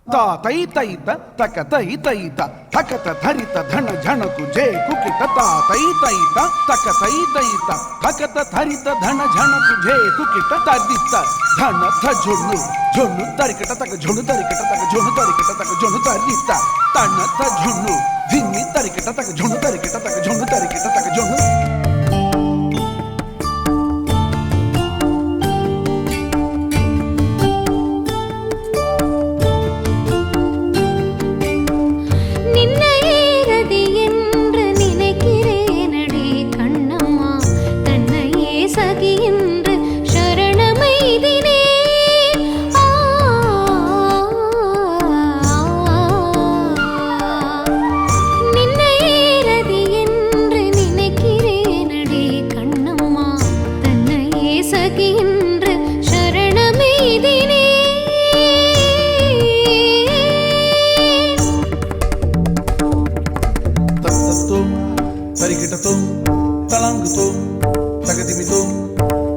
ತಾ ತೈ ತೈತ ತಕ ತೈ ತೈತ ತಕತ ಧರಿತ ಧನ ಝಣಕು ಜೇ ಕುಕಿಟ ತಾ ತೈ ತೈತ ತಕ ತೈ ತೈತ ತಕತ ಧರಿತ ಧನ ಝಣಕು ಜೇ ಕುಕಿಟ ತದಿತ್ತ ಧನ ಧ ಝೊಣ್ಣು ಝೊಣ್ಣು ತರಿಕಟ ತಕ ಝೊಣ್ಣು ತರಿಕಟ ತಕ ಝೊಣ್ಣು ತರಿಕಟ ತಕ ಝೊಣ್ಣು ತದಿತ್ತ ತನ ಧ ಝೊಣ್ಣು ಧಿನ್ನಿ ತರಿಕಟ ತಕ ಝೊಣ್ಣು ತರಿಕಟ ತಕ ಝೊಣ್ಣು ತರಿಕಟ ತಕ ಝೊಣ್ಣು தரிக்கிட்டதும் தலாங்குதும் தகதிமிதும்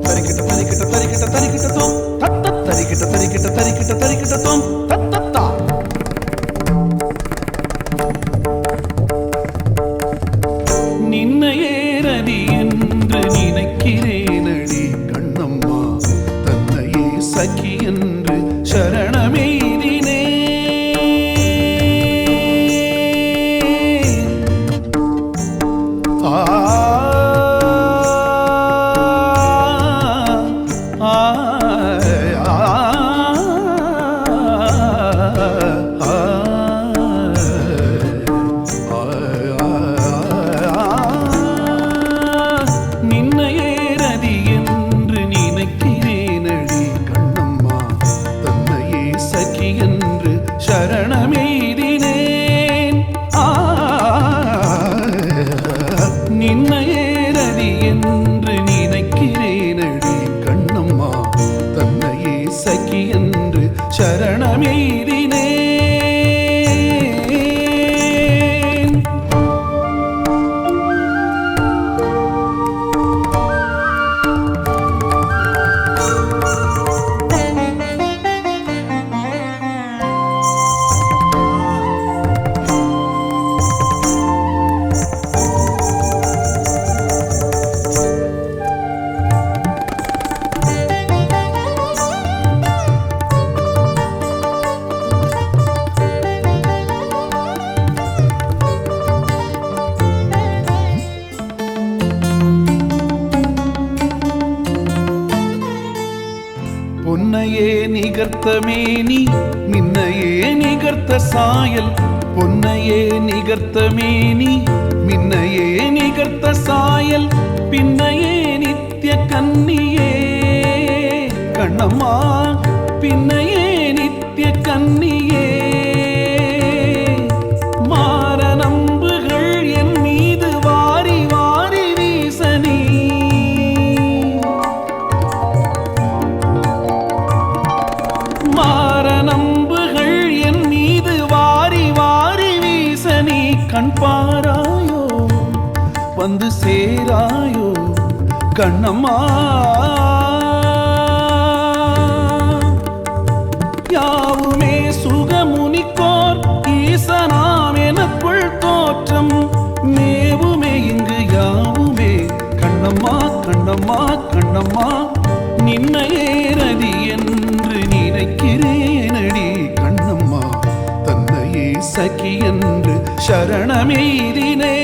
தரிக்கிட்ட தரிக்கிட்ட தரிக்கிட்ட தரிக்கிட்டதும் தத்த தரிக்கிட்ட தரிக்கிட்ட தரிக்கிட்ட தரிக்கிட்டதும் தத்தத்தா நின்னையே ரதி என்று நினைக்கிறேனடி கண்ணம்மா தன்னையே சகி என்று சரணமெய்தினே பொன்னையே நிகர்த்த மேனி மின்னையே நிகர்த்த சாயல் பொன்னையே நிகர்த்த மேனி மின்னையே நிகர்த்த சாயல் பின்னையே நித்திய கன்னியே கண்ணம்மா பின்னையே நித்திய கன்னியே மாரணம்புகள் என் மீது வாரி வாரி வீசனி மாரணம்புகள் என் மீது வாரி வாரி வீசனி கண் பாராயோ வந்து சேராயோ கண்ணம்மா யாவுமே சுகமுனிக்கோர் ஈசனாம் எனக்குள் தோற்றம் மேவுமே இங்கு யாவுமே கண்ணம்மா கண்ணம்மா கண்ணம்மா நின்னையே ரதி என்று நினைக்கிறேனடி கண்ணம்மா தன்னையே சகி என்று சரணமெய்தினே